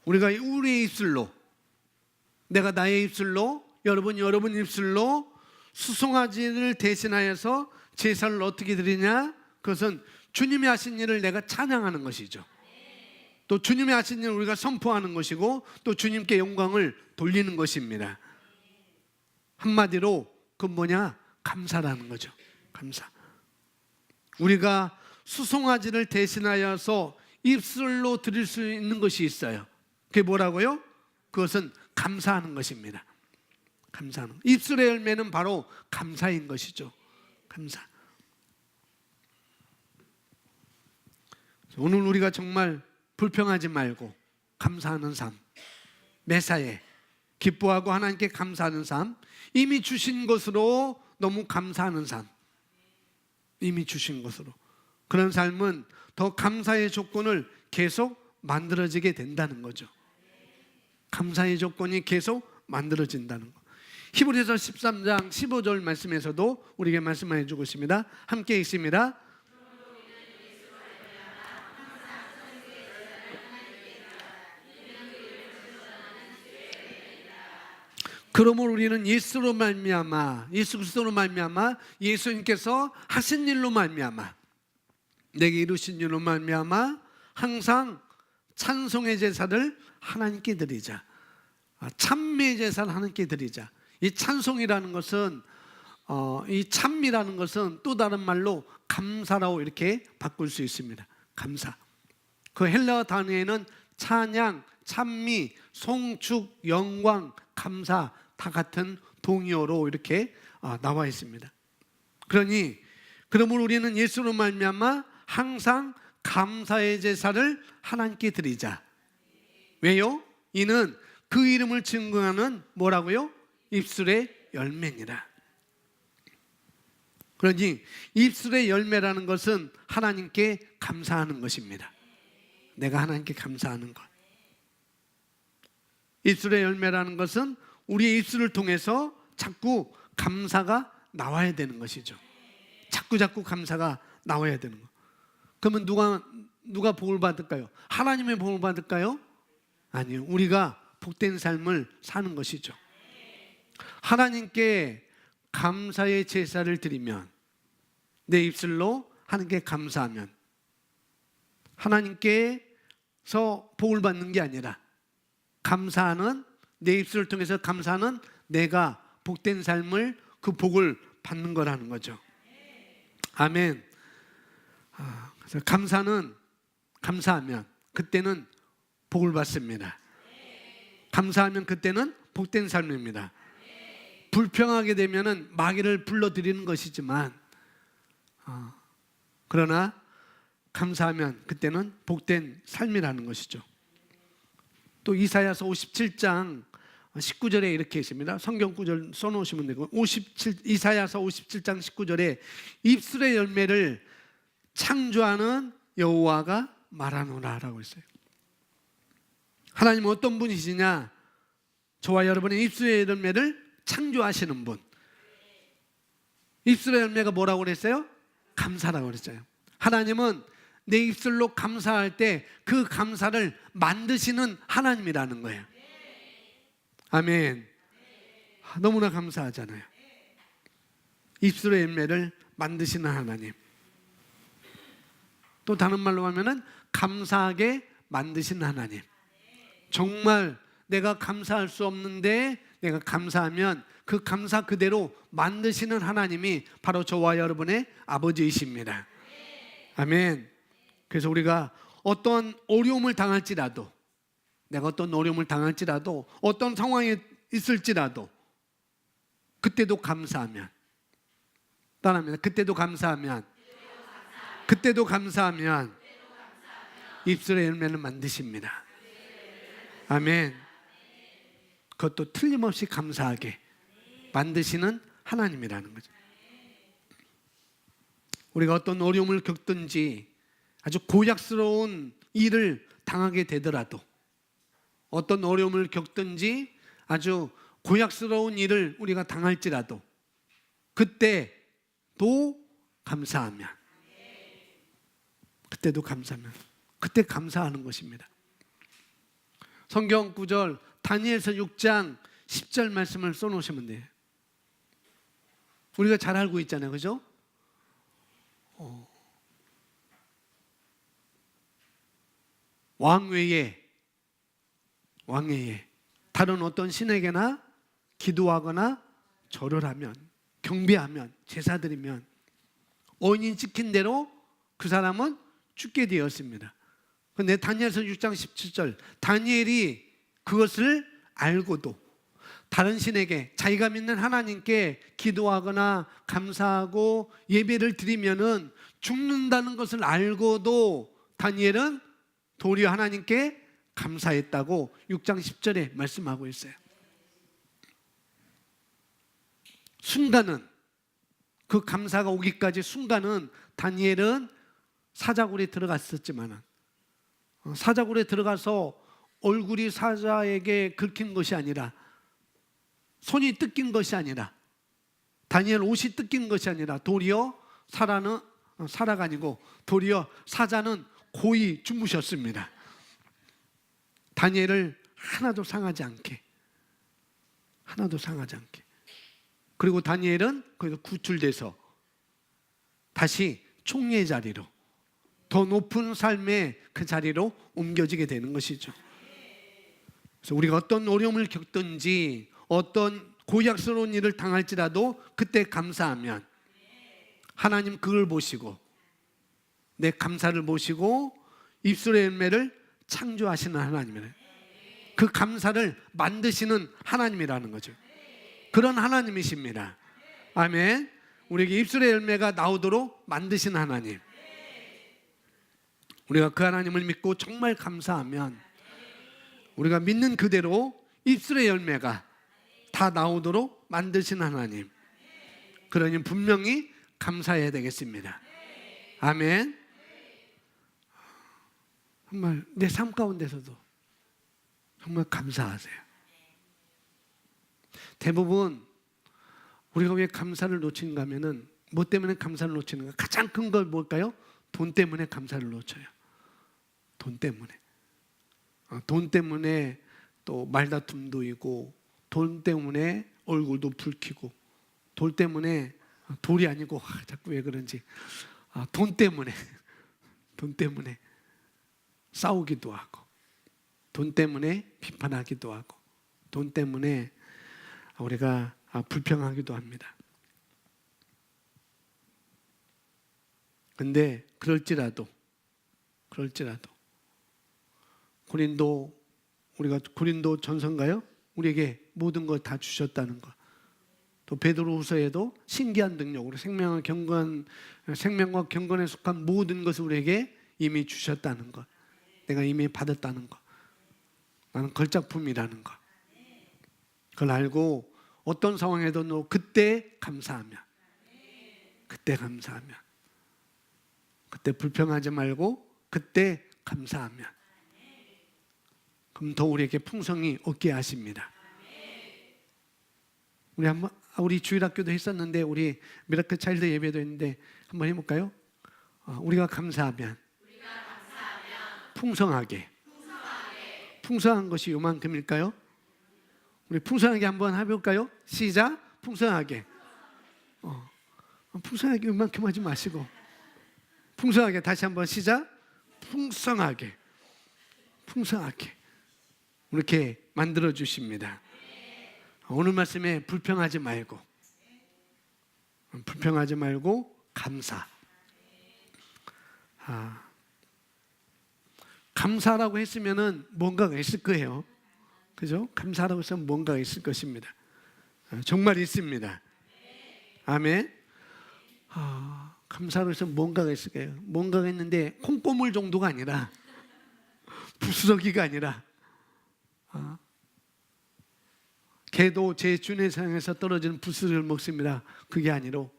우리가 우리의 입술로, 내가 나의 입술로, 여러분 입술로 수송아지를 대신하여서 제사를 어떻게 드리냐? 그것은 주님이 하신 일을 내가 찬양하는 것이죠. 또 주님이 하신 일을 우리가 선포하는 것이고 또 주님께 영광을 돌리는 것입니다. 한마디로 그건 뭐냐? 감사라는 거죠. 감사. 우리가 수송아지를 대신하여서 입술로 드릴 수 있는 것이 있어요. 그게 뭐라고요? 그것은 감사하는 것입니다. 감사하는. 입술의 열매는 바로 감사인 것이죠. 감사. 오늘 우리가 정말 불평하지 말고 감사하는 삶, 매사에 기뻐하고 하나님께 감사하는 삶, 이미 주신 것으로 너무 감사하는 삶, 이미 주신 것으로, 그런 삶은 더 감사의 조건을 계속 만들어지게 된다는 거죠. 감사의 조건이 계속 만들어진다는 것. 히브리서 13장 15절 말씀에서도 우리에게 말씀해 주고 있습니다. 함께 읽습니다. 그러므로 우리는 예수로 말미암아, 예수 그리스도로 말미암아, 예수님께서 하신 일로 말미암아, 내게 이루신 일로 말미암아 항상 찬송의 제사를 하나님께 드리자. 찬미의 제사를 하나님께 드리자. 이 찬송이라는 것은 이 찬미라는 것은 또 다른 말로 감사라고 이렇게 바꿀 수 있습니다. 감사. 그 헬라어 단어에는 찬양, 찬미, 송축, 영광, 감사 다 같은 동의어로 이렇게 나와 있습니다. 그러므로 우리는 예수로 말미암아 항상 감사의 제사를 하나님께 드리자. 왜요? 이는 그 이름을 증거하는 뭐라고요? 입술의 열매니라. 그러니 입술의 열매라는 것은 하나님께 감사하는 것입니다. 내가 하나님께 감사하는 것. 입술의 열매라는 것은 우리의 입술을 통해서 자꾸 감사가 나와야 되는 것이죠. 자꾸 감사가 나와야 되는 것. 그러면 누가 복을 받을까요? 하나님의 복을 받을까요? 아니요. 우리가 복된 삶을 사는 것이죠. 하나님께 감사의 제사를 드리면, 내 입술로 하나님께 감사하면, 하나님께서 복을 받는 게 아니라 감사하는, 내 입술을 통해서 감사하는 내가 복된 삶을, 그 복을 받는 거라는 거죠. 아멘. 그래서 감사하면 그때는 복을 받습니다. 감사하면 그때는 복된 삶입니다. 불평하게 되면은 마귀를 불러들이는 것이지만, 그러나 감사하면 그때는 복된 삶이라는 것이죠. 또 이사야서 57장 19절에 이렇게 있습니다. 성경 구절 써놓으시면 되고, 이사야서 57장 19절에 입술의 열매를 창조하는 여호와가 말하노라 라고 했어요. 하나님은 어떤 분이시냐? 저와 여러분의 입술의 열매를 창조하시는 분. 입술의 열매가 뭐라고 그랬어요? 감사라고 그랬어요. 하나님은 내 입술로 감사할 때 그 감사를 만드시는 하나님이라는 거예요. 아멘. 너무나 감사하잖아요. 입술의 열매를 만드시는 하나님. 또 다른 말로 하면은 감사하게 만드시는 하나님. 정말 내가 감사할 수 없는데 내가 감사하면 그 감사 그대로 만드시는 하나님이 바로 저와 여러분의 아버지이십니다. 아멘. 그래서 우리가 어떤 어려움을 당할지라도, 내가 어떤 어려움을 당할지라도, 어떤 상황에 있을지라도 그때도 감사하면, 따라합니다. 그때도 감사하면 입술의 열매를 만드십니다. 아멘. 그것도 틀림없이 감사하게 만드시는 하나님이라는 거죠. 우리가 어떤 어려움을 겪든지, 아주 고약스러운 일을 당하게 되더라도, 어떤 어려움을 겪든지 아주 고약스러운 일을 우리가 당할지라도 그때도 감사하면, 그때 감사하는 것입니다. 성경 구절 다니엘서 6장 10절 말씀을 써놓으시면 돼요. 우리가 잘 알고 있잖아요, 그죠? 왕외에 다른 어떤 신에게나 기도하거나 절을 하면, 경배하면, 제사드리면 언이 찍힌 대로 그 사람은 죽게 되었습니다. 그런데 다니엘서 6장 17절, 다니엘이 그것을 알고도 다른 신에게, 자기가 믿는 하나님께 기도하거나 감사하고 예배를 드리면은 죽는다는 것을 알고도 다니엘은 도리어 하나님께 감사했다고 6장 10절에 말씀하고 있어요. 순간은, 그 감사가 오기까지 순간은 다니엘은 사자굴에 들어갔었지만, 사자굴에 들어가서 얼굴이 사자에게 긁힌 것이 아니라, 손이 뜯긴 것이 아니라, 다니엘 옷이 뜯긴 것이 아니라, 도리어 사라가 아니고 도리어 사자는 고이 주무셨습니다. 다니엘을 하나도 상하지 않게 하나도 상하지 않게. 그리고 다니엘은 거기서 구출돼서 다시 총리의 자리로, 더 높은 삶의 그 자리로 옮겨지게 되는 것이죠. 그래서 우리가 어떤 어려움을 겪든지 어떤 고약스러운 일을 당할지라도 그때 감사하면 하나님 그걸 보시고 내 감사를 보시고 입술의 열매를 창조하시는 하나님이에요. 그 감사를 만드시는 하나님이라는 거죠. 그런 하나님이십니다. 아멘. 우리에게 입술의 열매가 나오도록 만드신 하나님. 우리가 그 하나님을 믿고 정말 감사하면 우리가 믿는 그대로 입술의 열매가 다 나오도록 만드신 하나님. 그러니 분명히 감사해야 되겠습니다. 아멘. 정말 내 삶 가운데서도 정말 감사하세요. 대부분 우리가 왜 감사를 놓치는가 하면은 뭐 때문에 감사를 놓치는가? 가장 큰 걸 뭘까요? 돈 때문에 감사를 놓쳐요. 돈 때문에. 돈 때문에 또 말다툼도 있고, 돈 때문에 얼굴도 붉히고, 돈 때문에 돌이 아니고 자꾸 왜 그런지 돈 때문에 싸우기도 하고, 돈 때문에 비판하기도 하고, 돈 때문에 우리가 불평하기도 합니다. 근데 그럴지라도 고린도 전서인가요? 우리에게 모든 것 다 주셨다는 것. 또 베드로후서에도 신기한 능력으로 생명과 경건에 속한 모든 것을 우리에게 이미 주셨다는 것. 내가 이미 받았다는 것. 나는 걸작품이라는 것. 그걸 알고 어떤 상황에도 그때 감사하면, 그때 불평하지 말고 그때 감사하면, 그럼 더 우리에게 풍성이 얻게 하십니다. 우리 주일학교도 했었는데, 우리 미라클 차일드 예배도 했는데 한번 해볼까요? 우리가 감사하면 풍성하게. 풍성한 것이 요만큼일까요? 우리 풍성하게 한번 해볼까요? 시작. 풍성하게. 풍성하게 요만큼 하지 마시고 풍성하게. 다시 한번 시작. 풍성하게. 이렇게 만들어 주십니다. 오늘 말씀에 불평하지 말고 감사. 감사라고 했으면은 뭔가가 있을 거예요. 그죠? 감사라고 했으면 뭔가가 있을 것입니다. 정말 있습니다. 아멘. 감사로 해서 뭔가가 있을 거예요. 뭔가가 있는데 콩고물 정도가 아니라, 부스러기가 아니라, 개도 제 주내상에서 떨어지는 부스를 먹습니다. 그게 아니고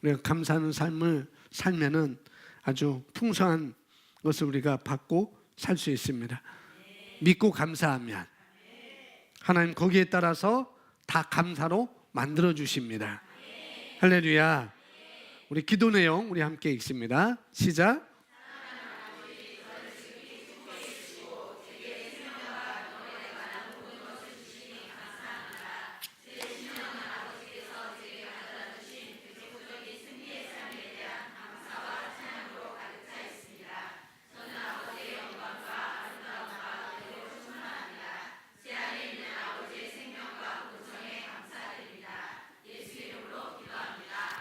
우리가 감사하는 삶을 살면은 아주 풍성한 것을 우리가 받고 살 수 있습니다. 믿고 감사하면 하나님 거기에 따라서 다 감사로 만들어 주십니다. 할렐루야. 우리 기도 내용 우리 함께 읽습니다. 시작.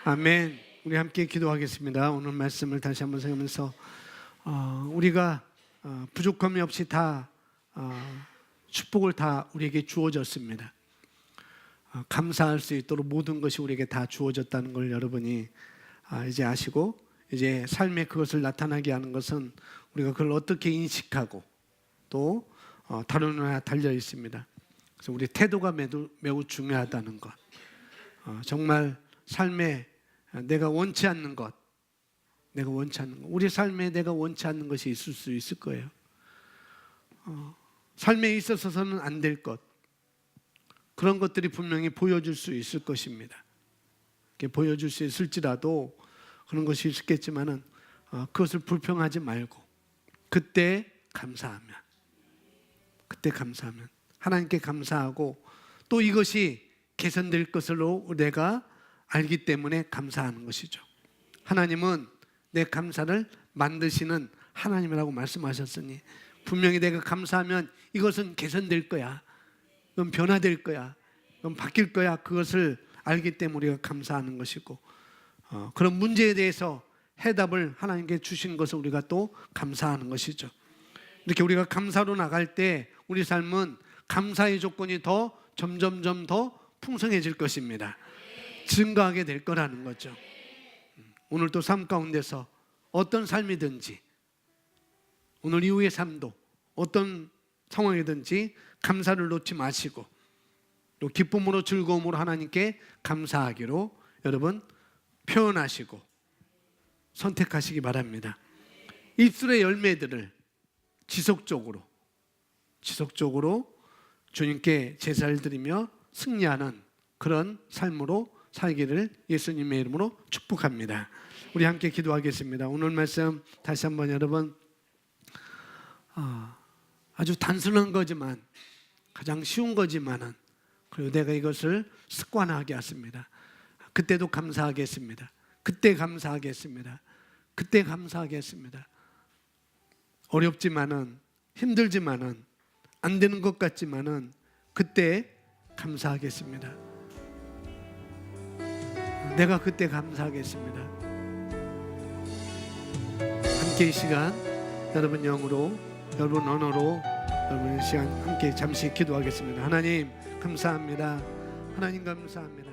아멘. 우리 함께 기도하겠습니다. 오늘 말씀을 다시 한번 생각하면서 우리가 부족함이 없이 다 축복을 다 우리에게 주어졌습니다. 감사할 수 있도록 모든 것이 우리에게 다 주어졌다는 걸 여러분이 이제 아시고, 이제 삶에 그것을 나타나게 하는 것은 우리가 그걸 어떻게 인식하고 또 다루느냐에 달려 있습니다. 그래서 우리 태도가 매우 중요하다는 것. 정말 삶에 내가 원치 않는 것, 우리 삶에 내가 원치 않는 것이 있을 수 있을 거예요. 삶에 있어서는 안 될 것, 그런 것들이 분명히 보여줄 수 있을 것입니다. 보여줄 수 있을지라도 그런 것이 있겠지만은 그것을 불평하지 말고 그때 감사하면 하나님께 감사하고 또 이것이 개선될 것으로 내가 알기 때문에 감사하는 것이죠. 하나님은 내 감사를 만드시는 하나님이라고 말씀하셨으니 분명히 내가 감사하면 이것은 개선될 거야, 이건 변화될 거야, 이건 바뀔 거야, 그것을 알기 때문에 우리가 감사하는 것이고, 그런 문제에 대해서 해답을 하나님께 주신 것을 우리가 또 감사하는 것이죠. 이렇게 우리가 감사로 나갈 때 우리 삶은 감사의 조건이 더 점점점 더 풍성해질 것입니다. 증가하게 될 거라는 거죠. 오늘 또 삶 가운데서 어떤 삶이든지, 오늘 이후의 삶도 어떤 상황이든지 감사를 놓지 마시고 또 기쁨으로 즐거움으로 하나님께 감사하기로 여러분 표현하시고 선택하시기 바랍니다. 입술의 열매들을 지속적으로 주님께 제사를 드리며 승리하는 그런 삶으로 살기를 예수님의 이름으로 축복합니다. 우리 함께 기도하겠습니다. 오늘 말씀 다시 한번 여러분, 아주 단순한 거지만, 가장 쉬운 거지만은, 그리고 내가 이것을 습관하게 했습니다. 그때도 감사하겠습니다. 그때 감사하겠습니다. 그때 감사하겠습니다. 어렵지만은, 힘들지만은, 안 되는 것 같지만은 그때 감사하겠습니다. 내가 그때 감사하겠습니다. 함께 이 시간 여러분 영으로, 여러분 언어로 여러분 이 시간 함께 잠시 기도하겠습니다. 하나님 감사합니다. 하나님 감사합니다.